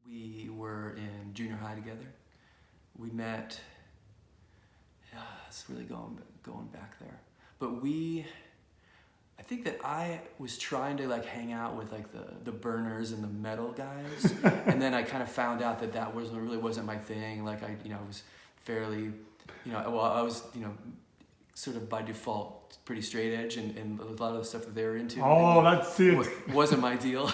We were in junior high together. We met, it's really going back there. But I think that I was trying to like hang out with like the burners and the metal guys. And then I kind of found out that really wasn't my thing. Like I was fairly, I was, sort of by default pretty straight edge, and a lot of the stuff that they were into that's it. wasn't my deal.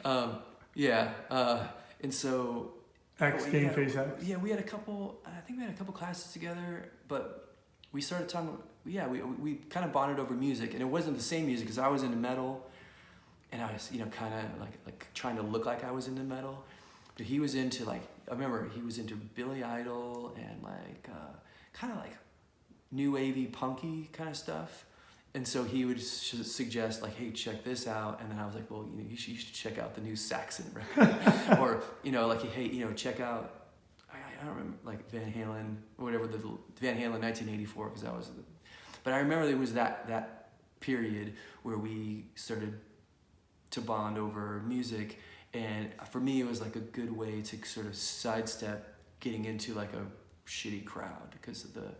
And so Gameface X. Yeah, we had a couple classes together, but we started talking. Yeah, we kind of bonded over music, and it wasn't the same music because I was into metal, and I was kind of like trying to look like I was into metal, but he was into I remember he was into Billy Idol and kind of like new wavy punky kind of stuff. And so he would suggest like, hey, check this out. And then I was like, well, you should check out the new Saxon record. Or, hey, check out, I don't remember, like Van Halen, or whatever, the Van Halen 1984, because that was but I remember there was that period where we started to bond over music. And for me, it was like a good way to sort of sidestep getting into like a shitty crowd, because of the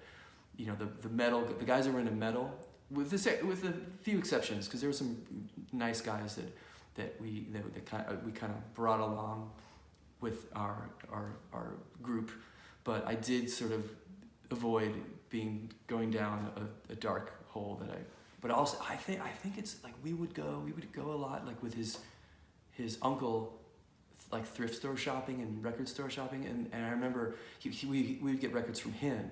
metal, the guys that were into metal, with a few exceptions, because there were some nice guys that we kind of brought along with our group, but I did sort of avoid going down a dark hole but also I think it's like we would go a lot like with his uncle, like thrift store shopping and record store shopping, and I remember we would get records from him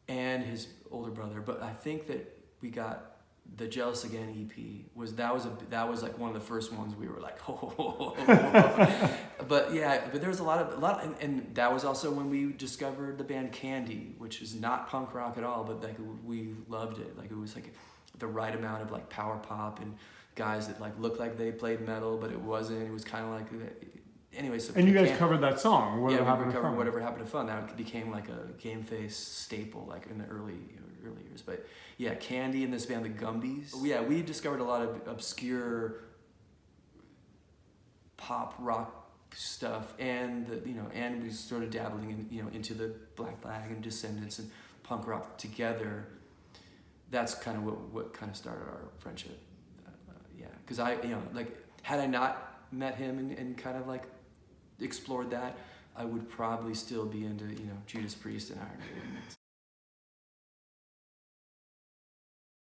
and his older brother, but I think that we got the Jealous Again EP that was like one of the first ones we were like, oh. But there was a lot, and that was also when we discovered the band Candy, which is not punk rock at all, but like we loved it. Like it was like the right amount of like power pop and guys that like looked like they played metal, but it wasn't. It was kind of like. Anyway, so and you guys covered that song. We covered Whatever Happened to Fun. That became like a Gameface staple, like in the early years. But yeah, Candy and this band, the Gumbies. Yeah, we discovered a lot of obscure pop rock stuff, and and we started dabbling in into the Black Flag and Descendants and punk rock together. That's kind of what kind of started our friendship. Because had I not met him and kind of like explored that, I would probably still be into Judas Priest and Iron Maiden.